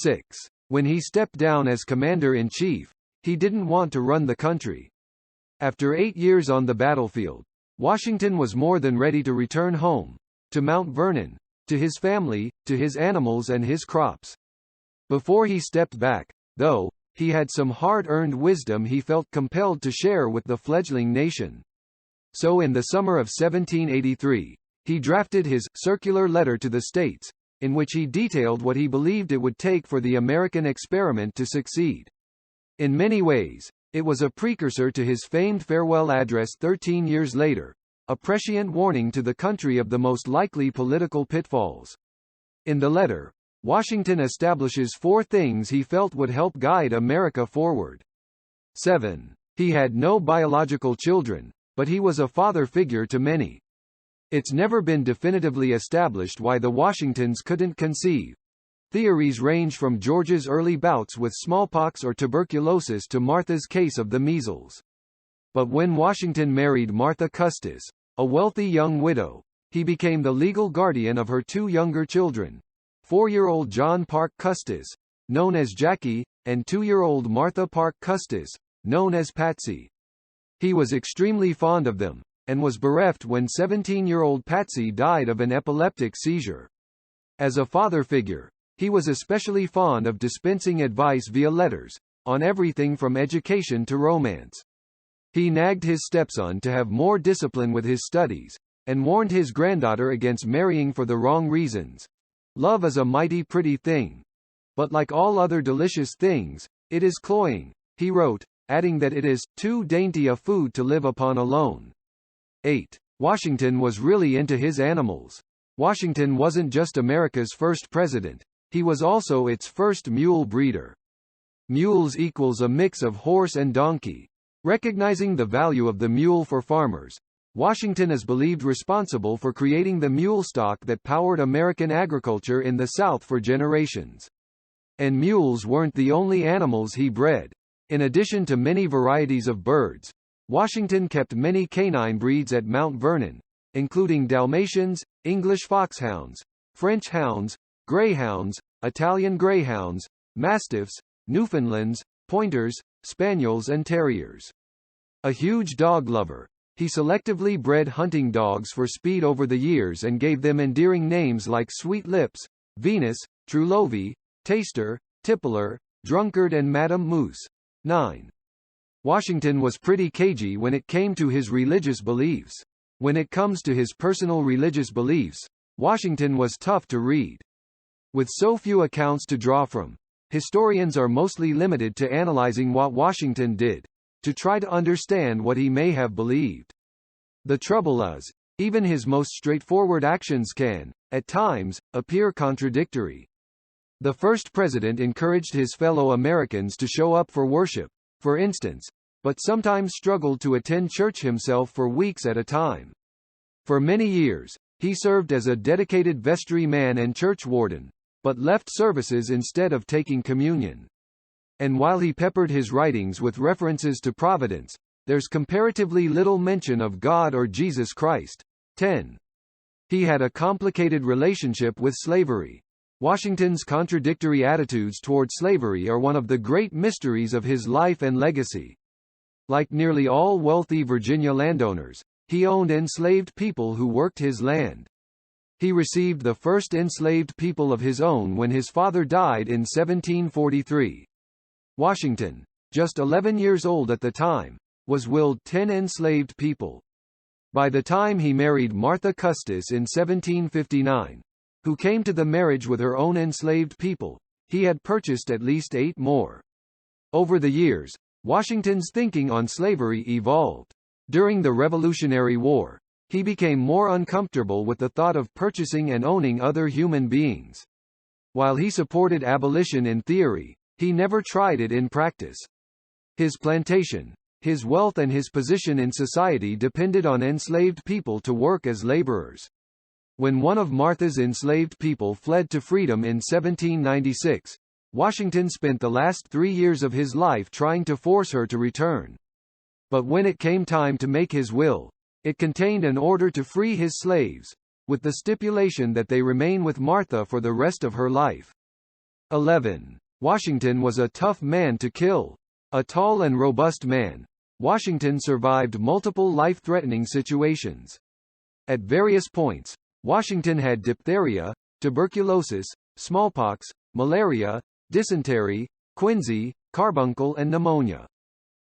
6. When he stepped down as commander-in-chief, he didn't want to run the country. After 8 years on the battlefield, Washington was more than ready to return home, to Mount Vernon, to his family, to his animals and his crops. Before he stepped back, though, he had some hard-earned wisdom he felt compelled to share with the fledgling nation. So in the summer of 1783, he drafted his circular letter to the states, in which he detailed what he believed it would take for the American experiment to succeed. In many ways, it was a precursor to his famed farewell address 13 years later, a prescient warning to the country of the most likely political pitfalls. In the letter, Washington establishes 4 things he felt would help guide America forward. 7. He had no biological children, but he was a father figure to many. It's never been definitively established why the Washingtons couldn't conceive. Theories range from George's early bouts with smallpox or tuberculosis to Martha's case of the measles. But when Washington married Martha Custis, a wealthy young widow, he became the legal guardian of her 2 younger children, 4-year-old John Parke Custis, known as Jackie, and 2-year-old Martha Parke Custis, known as Patsy. He was extremely fond of them, and was bereft when 17-year-old Patsy died of an epileptic seizure. As a father figure, he was especially fond of dispensing advice via letters, on everything from education to romance. He nagged his stepson to have more discipline with his studies, and warned his granddaughter against marrying for the wrong reasons. Love is a mighty pretty thing. But like all other delicious things, it is cloying, he wrote, adding that it is too dainty a food to live upon alone. 8. Washington was really into his animals. Washington wasn't just America's first president, he was also its first mule breeder. Mules equals a mix of horse and donkey. Recognizing the value of the mule for farmers, Washington is believed responsible for creating the mule stock that powered American agriculture in the South for generations. And mules weren't the only animals he bred. In addition to many varieties of birds, Washington kept many canine breeds at Mount Vernon, including Dalmatians, English foxhounds, French hounds, greyhounds, Italian greyhounds, mastiffs, Newfoundlands, pointers, spaniels and terriers. A huge dog lover, he selectively bred hunting dogs for speed over the years and gave them endearing names like Sweet Lips, Venus, Trulovy, Taster, Tippler, Drunkard and Madame Moose. 9. Washington was pretty cagey when it came to his religious beliefs. When it comes to his personal religious beliefs, Washington was tough to read. With so few accounts to draw from, historians are mostly limited to analyzing what Washington did, to try to understand what he may have believed. The trouble is, even his most straightforward actions can, at times, appear contradictory. The first president encouraged his fellow Americans to show up for worship, for instance, but sometimes struggled to attend church himself for weeks at a time. For many years, he served as a dedicated vestryman and church warden, but left services instead of taking communion. And while he peppered his writings with references to providence, there's comparatively little mention of God or Jesus Christ. 10. He had a complicated relationship with slavery. Washington's contradictory attitudes toward slavery are one of the great mysteries of his life and legacy. Like nearly all wealthy Virginia landowners, he owned enslaved people who worked his land. He received the first enslaved people of his own when his father died in 1743. Washington, just 11 years old at the time, was willed 10 enslaved people. By the time he married Martha Custis in 1759, who came to the marriage with her own enslaved people, he had purchased at least 8 more. Over the years, Washington's thinking on slavery evolved. During the Revolutionary War, he became more uncomfortable with the thought of purchasing and owning other human beings. While he supported abolition in theory, he never tried it in practice. His plantation, his wealth and his position in society depended on enslaved people to work as laborers. When one of Martha's enslaved people fled to freedom in 1796, Washington spent the last 3 years of his life trying to force her to return. But when it came time to make his will, it contained an order to free his slaves, with the stipulation that they remain with Martha for the rest of her life. 11. Washington was a tough man to kill. A tall and robust man, Washington survived multiple life-threatening situations. At various points, Washington had diphtheria, tuberculosis, smallpox, malaria, dysentery, quinsy, carbuncle and pneumonia.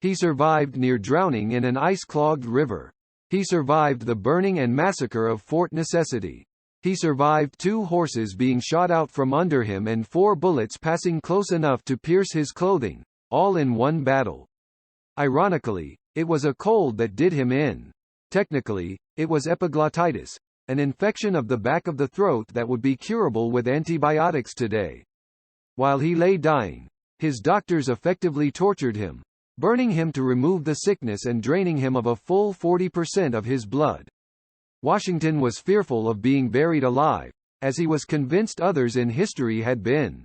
He survived near drowning in an ice-clogged river. He survived the burning and massacre of Fort Necessity. He survived 2 horses being shot out from under him and 4 bullets passing close enough to pierce his clothing, all in one battle. Ironically, it was a cold that did him in. Technically, it was epiglottitis, an infection of the back of the throat that would be curable with antibiotics today. While he lay dying, his doctors effectively tortured him, burning him to remove the sickness and draining him of a full 40% of his blood. Washington was fearful of being buried alive, as he was convinced others in history had been.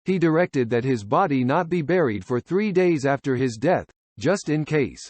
He directed that his body not be buried for 3 days after his death, just in case.